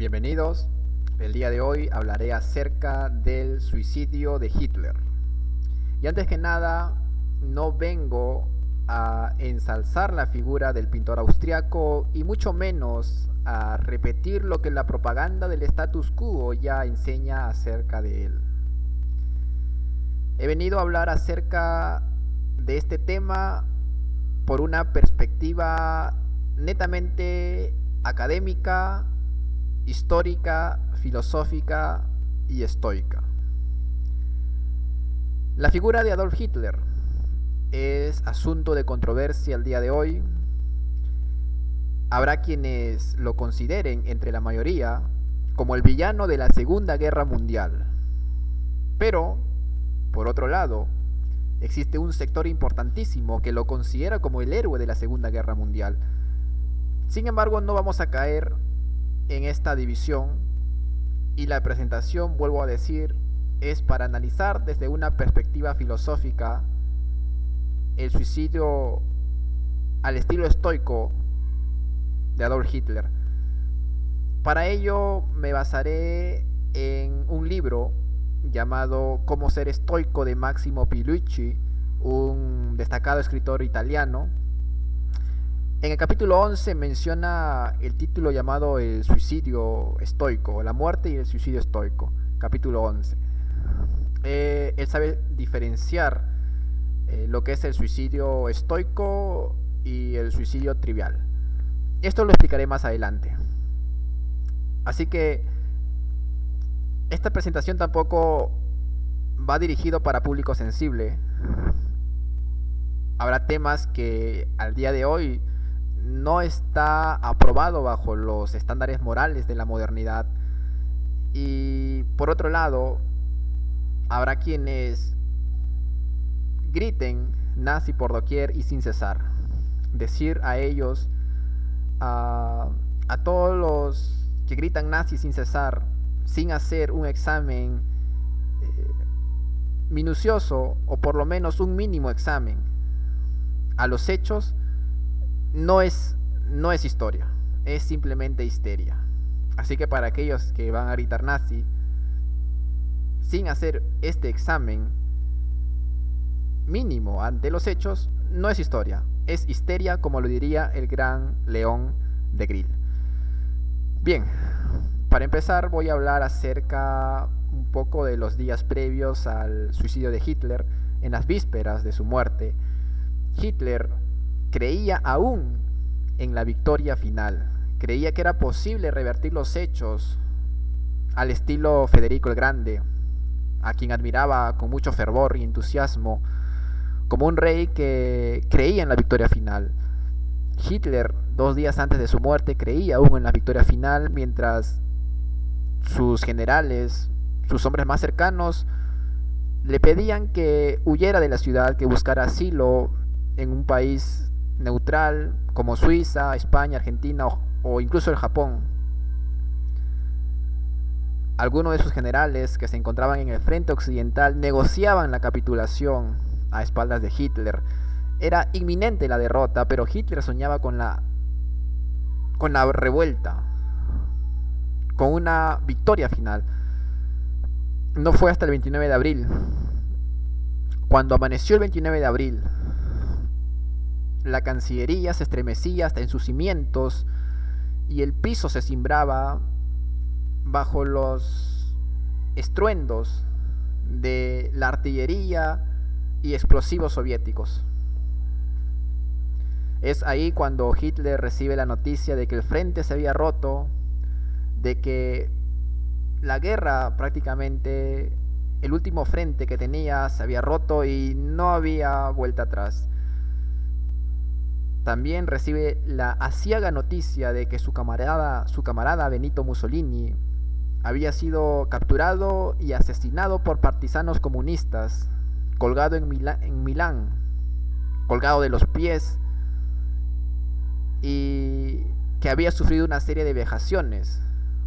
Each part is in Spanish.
Bienvenidos. El día de hoy hablaré acerca del suicidio de Hitler. Y antes que nada, no vengo a ensalzar la figura del pintor austriaco y mucho menos a repetir lo que la propaganda del status quo ya enseña acerca de él. He venido a hablar acerca de este tema por una perspectiva netamente académica, histórica, filosófica y estoica. La figura de Adolf Hitler es asunto de controversia al día de hoy. Habrá quienes lo consideren, entre la mayoría, como el villano de la Segunda Guerra Mundial. Pero, por otro lado, existe un sector importantísimo que lo considera como el héroe de la Segunda Guerra Mundial. Sin embargo, no vamos a caer en esta división y la presentación, vuelvo a decir, es para analizar desde una perspectiva filosófica el suicidio al estilo estoico de Adolf Hitler. Para ello me basaré en un libro llamado Cómo ser estoico de Massimo Pigliucci, un destacado escritor italiano. En el capítulo 11 menciona el título llamado El suicidio estoico, la muerte y el suicidio estoico, capítulo 11. Él sabe diferenciar lo que es el suicidio estoico y el suicidio trivial. Esto lo explicaré más adelante. Así que esta presentación tampoco va dirigido para público sensible. Habrá temas que al día de hoy no está aprobado bajo los estándares morales de la modernidad. Y por otro lado, habrá quienes griten nazi por doquier y sin cesar. Decir a ellos, a todos los que gritan nazi sin cesar, sin hacer un examen minucioso o por lo menos un mínimo examen a los hechos, no es historia, es simplemente histeria. Así que para aquellos que van a gritar nazi sin hacer este examen mínimo ante los hechos, no es historia, es histeria, como lo diría el gran León Degrelle. Bien, para empezar voy a hablar acerca un poco de los días previos al suicidio de Hitler, en las vísperas de su muerte. Hitler creía aún en la victoria final, creía que era posible revertir los hechos al estilo Federico el Grande, a quien admiraba con mucho fervor y entusiasmo, como un rey que creía en la victoria final. Hitler, 2 días antes de su muerte, creía aún en la victoria final, mientras sus generales, sus hombres más cercanos, le pedían que huyera de la ciudad, que buscara asilo en un país neutral como Suiza, España, Argentina o incluso el Japón. Algunos de sus generales que se encontraban en el frente occidental negociaban la capitulación a espaldas de Hitler. Era inminente la derrota, pero Hitler soñaba con la revuelta, con una victoria final. No fue hasta el 29 de abril, cuando amaneció el 29 de abril, la Cancillería se estremecía hasta en sus cimientos y el piso se cimbraba bajo los estruendos de la artillería y explosivos soviéticos. Es ahí cuando Hitler recibe la noticia de que el frente se había roto, de que la guerra prácticamente, el último frente que tenía se había roto y no había vuelta atrás. También recibe la aciaga noticia de que su camarada Benito Mussolini había sido capturado y asesinado por partisanos comunistas, colgado en Milán, colgado de los pies, y que había sufrido una serie de vejaciones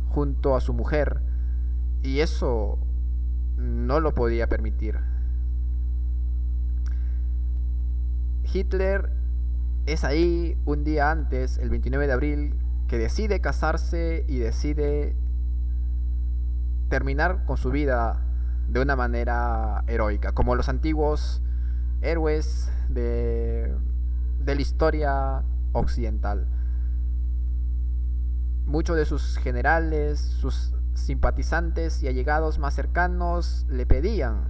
junto a su mujer, y eso no lo podía permitir. Hitler es ahí un día antes, el 29 de abril, que decide casarse y decide terminar con su vida de una manera heroica, como los antiguos héroes de la historia occidental. Muchos de sus generales, sus simpatizantes y allegados más cercanos le pedían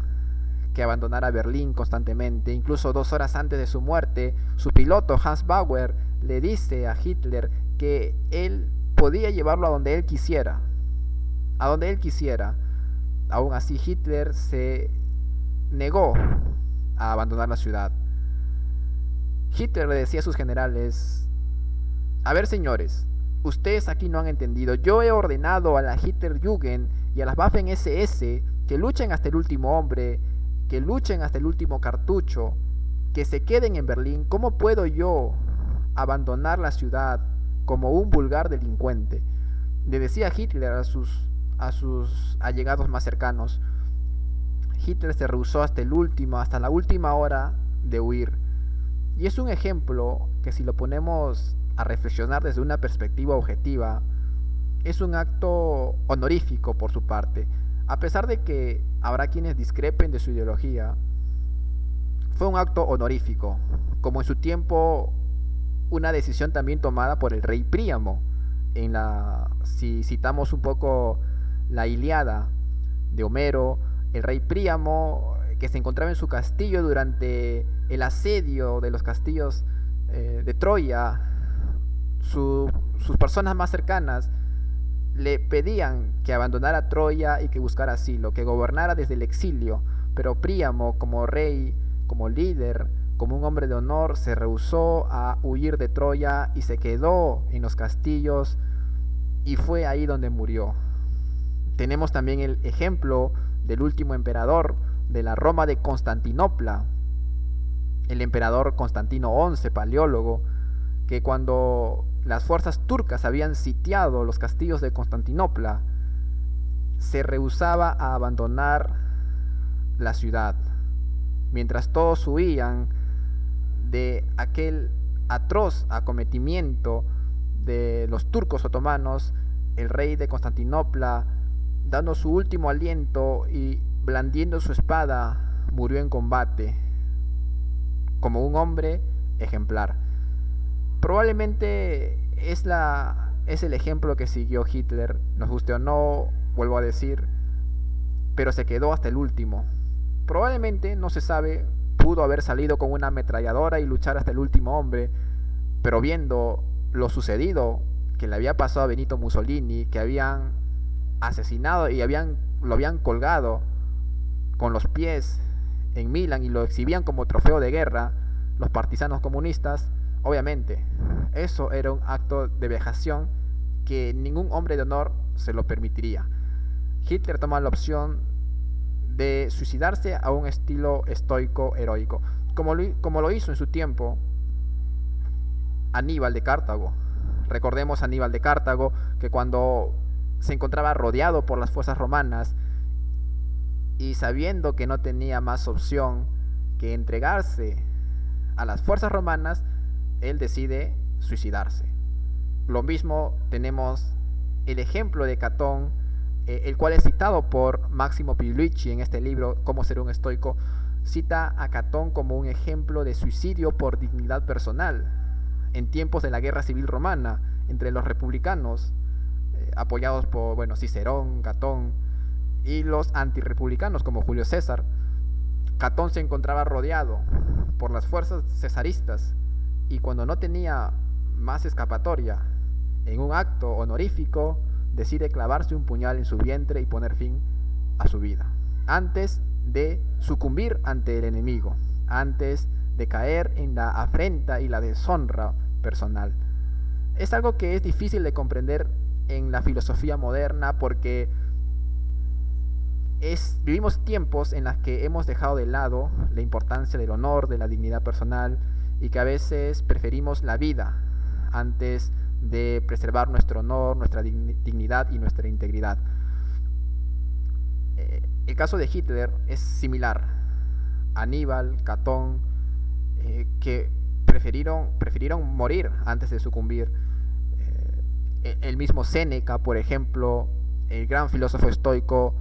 que abandonara Berlín constantemente. Incluso 2 horas antes de su muerte, su piloto Hans Bauer le dice a Hitler que él podía llevarlo a donde él quisiera. A donde él quisiera. Aún así, Hitler se negó a abandonar la ciudad. Hitler le decía a sus generales: a ver, señores, ustedes aquí no han entendido. Yo he ordenado a la Hitlerjugend y a las Waffen-SS que luchen hasta el último hombre, que luchen hasta el último cartucho, que se queden en Berlín. ¿Cómo puedo yo abandonar la ciudad como un vulgar delincuente? Le decía Hitler a sus allegados más cercanos. Hitler se rehusó hasta la última hora de huir. Y es un ejemplo que, si lo ponemos a reflexionar desde una perspectiva objetiva, es un acto honorífico por su parte. A pesar de que habrá quienes discrepen de su ideología, fue un acto honorífico, como en su tiempo una decisión también tomada por el rey Príamo. Si citamos un poco la Ilíada de Homero, el rey Príamo, que se encontraba en su castillo durante el asedio de los castillos de Troya, sus personas más cercanas le pedían que abandonara Troya y que buscara asilo, que gobernara desde el exilio. Pero Príamo, como rey, como líder, como un hombre de honor, se rehusó a huir de Troya y se quedó en los castillos, y fue ahí donde murió. Tenemos también el ejemplo del último emperador de la Roma de Constantinopla, el emperador Constantino XI, paleólogo, que cuando las fuerzas turcas habían sitiado los castillos de Constantinopla, se rehusaba a abandonar la ciudad. Mientras todos huían de aquel atroz acometimiento de los turcos otomanos, el rey de Constantinopla, dando su último aliento y blandiendo su espada, murió en combate como un hombre ejemplar. Probablemente es el ejemplo que siguió Hitler, nos guste o no, vuelvo a decir, pero se quedó hasta el último. Probablemente, no se sabe, pudo haber salido con una ametralladora y luchar hasta el último hombre, pero viendo lo sucedido que le había pasado a Benito Mussolini, que habían asesinado y lo habían colgado con los pies en Milán y lo exhibían como trofeo de guerra los partisanos comunistas, obviamente eso era un acto de vejación que ningún hombre de honor se lo permitiría. Hitler toma la opción de suicidarse a un estilo estoico heroico, como lo hizo en su tiempo Aníbal de Cartago. Recordemos a Aníbal de Cartago, que cuando se encontraba rodeado por las fuerzas romanas y sabiendo que no tenía más opción que entregarse a las fuerzas romanas, él decide suicidarse. Lo mismo tenemos el ejemplo de Catón, el cual es citado por Máximo Pigliucci en este libro, Cómo ser un estoico. Cita a Catón como un ejemplo de suicidio por dignidad personal en tiempos de la guerra civil romana entre los republicanos, apoyados por Cicerón, Catón, y los antirrepublicanos como Julio César. Catón se encontraba rodeado por las fuerzas cesaristas y cuando no tenía más escapatoria, en un acto honorífico, decide clavarse un puñal en su vientre y poner fin a su vida, antes de sucumbir ante el enemigo, antes de caer en la afrenta y la deshonra personal. Es algo que es difícil de comprender en la filosofía moderna porque vivimos tiempos en los que hemos dejado de lado la importancia del honor, de la dignidad personal, y que a veces preferimos la vida antes de preservar nuestro honor, nuestra dignidad y nuestra integridad. El caso de Hitler es similar. Aníbal, Catón, que prefirieron morir antes de sucumbir. El mismo Séneca, por ejemplo, el gran filósofo estoico,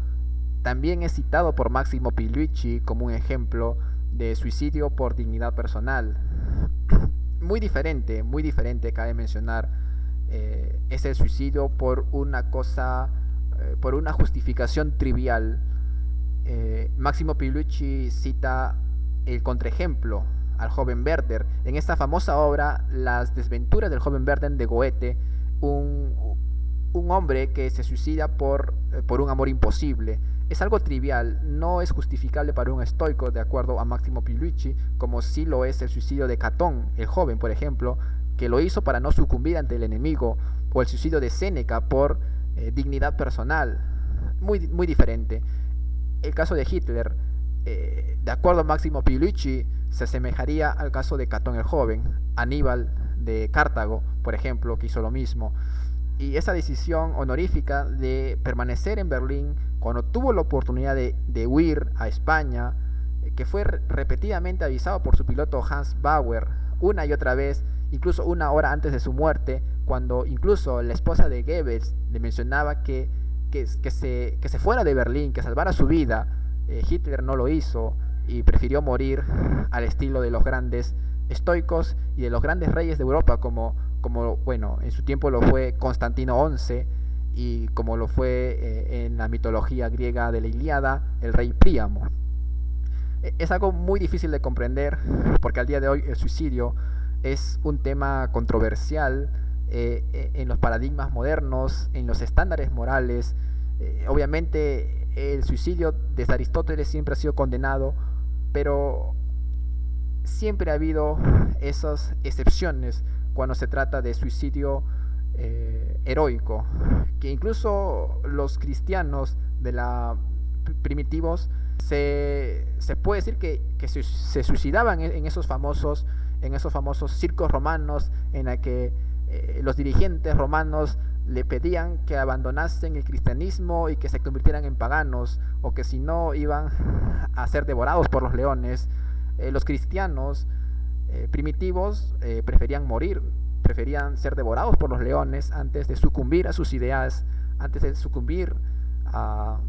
también es citado por Máximo Pigliucci como un ejemplo de suicidio por dignidad personal. Muy diferente, cabe mencionar, es el suicidio por una cosa, por una justificación trivial. Máximo Pigliucci cita el contraejemplo al joven Werther en esta famosa obra Las desventuras del joven Werther de Goethe, un, un hombre que se suicida por un amor imposible. Es algo trivial, no es justificable para un estoico, de acuerdo a Máximo Pigliucci, como sí lo es el suicidio de Catón, el joven, por ejemplo, que lo hizo para no sucumbir ante el enemigo, o el suicidio de Séneca por dignidad personal. Muy diferente. El caso de Hitler, de acuerdo a Máximo Pigliucci, se asemejaría al caso de Catón el joven, Aníbal de Cartago, por ejemplo, que hizo lo mismo. Y esa decisión honorífica de permanecer en Berlín cuando tuvo la oportunidad de huir a España, que fue repetidamente avisado por su piloto Hans Bauer, una y otra vez, incluso una hora antes de su muerte, cuando incluso la esposa de Goebbels le mencionaba que se fuera de Berlín, que salvara su vida. Hitler no lo hizo y prefirió morir al estilo de los grandes estoicos y de los grandes reyes de Europa, como bueno, en su tiempo lo fue Constantino XI y como lo fue en la mitología griega de la Ilíada, el rey Príamo. Es algo muy difícil de comprender porque al día de hoy el suicidio es un tema controversial en los paradigmas modernos, en los estándares morales. Obviamente el suicidio desde Aristóteles siempre ha sido condenado, pero siempre ha habido esas excepciones cuando se trata de suicidio heroico, que incluso los cristianos de la primitivos se puede decir que se suicidaban en esos famosos circos romanos en la que los dirigentes romanos le pedían que abandonasen el cristianismo y que se convirtieran en paganos, o que si no iban a ser devorados por los leones. Los cristianos primitivos preferían morir, preferían ser devorados por los leones antes de sucumbir a sus ideas, antes de sucumbir a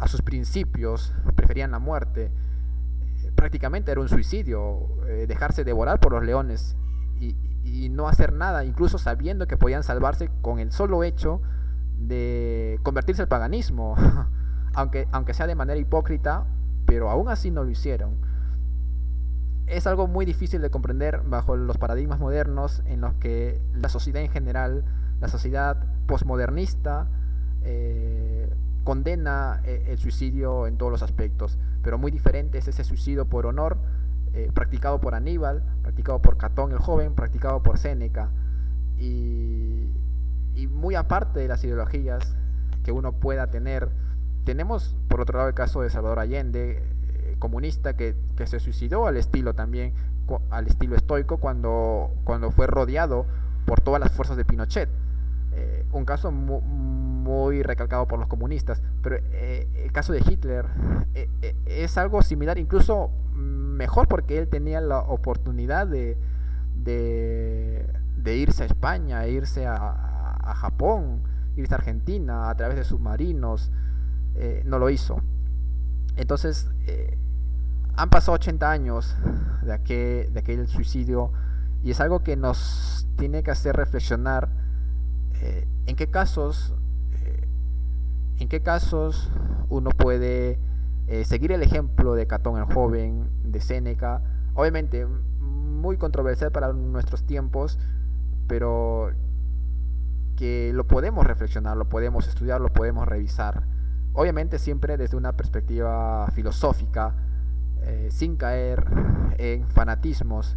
sus principios, preferían la muerte. Prácticamente era un suicidio dejarse devorar por los leones y no hacer nada, incluso sabiendo que podían salvarse con el solo hecho de convertirse al paganismo, aunque sea de manera hipócrita, pero aún así no lo hicieron. Es algo muy difícil de comprender bajo los paradigmas modernos en los que la sociedad en general, la sociedad posmodernista, condena el suicidio en todos los aspectos, pero muy diferente es ese suicidio por honor practicado por Aníbal, practicado por Catón el joven, practicado por Séneca, y muy aparte de las ideologías que uno pueda tener. Tenemos por otro lado el caso de Salvador Allende, comunista, que se suicidó al estilo también, al estilo estoico, cuando fue rodeado por todas las fuerzas de Pinochet. Un caso muy recalcado por los comunistas, pero el caso de Hitler es algo similar, incluso mejor, porque él tenía la oportunidad de irse a España, irse a Japón, irse a Argentina a través de submarinos. No lo hizo. Entonces han pasado 80 años de aquel suicidio, y es algo que nos tiene que hacer reflexionar en qué casos uno puede seguir el ejemplo de Catón el joven, de Séneca. Obviamente muy controversial para nuestros tiempos, pero que lo podemos reflexionar, lo podemos estudiar, lo podemos revisar. Obviamente siempre desde una perspectiva filosófica, sin caer en fanatismos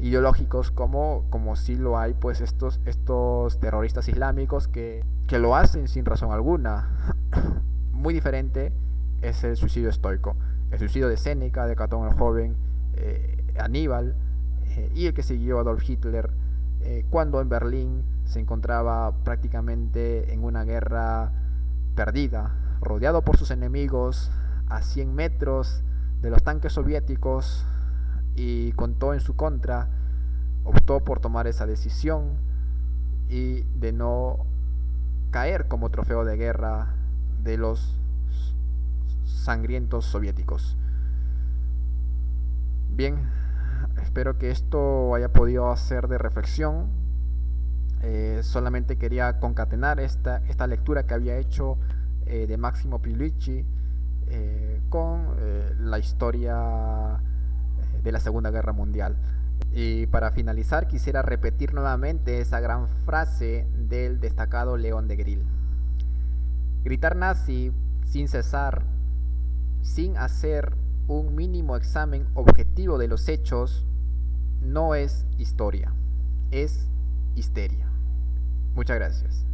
ideológicos como sí lo hay pues estos terroristas islámicos que lo hacen sin razón alguna. Muy diferente es el suicidio estoico, el suicidio de Séneca, de Catón el joven, Aníbal y el que siguió Adolf Hitler, cuando en Berlín se encontraba prácticamente en una guerra perdida, rodeado por sus enemigos, a 100 metros de los tanques soviéticos, y con todo en su contra, optó por tomar esa decisión y de no caer como trofeo de guerra de los sangrientos soviéticos. Bien, espero que esto haya podido ser de reflexión. Solamente quería concatenar esta lectura que había hecho de Máximo Pigliucci con la historia de la Segunda Guerra Mundial. Y para finalizar quisiera repetir nuevamente esa gran frase del destacado León de Grill. Gritar nazi sin cesar, sin hacer un mínimo examen objetivo de los hechos, no es historia, es histeria. Muchas gracias.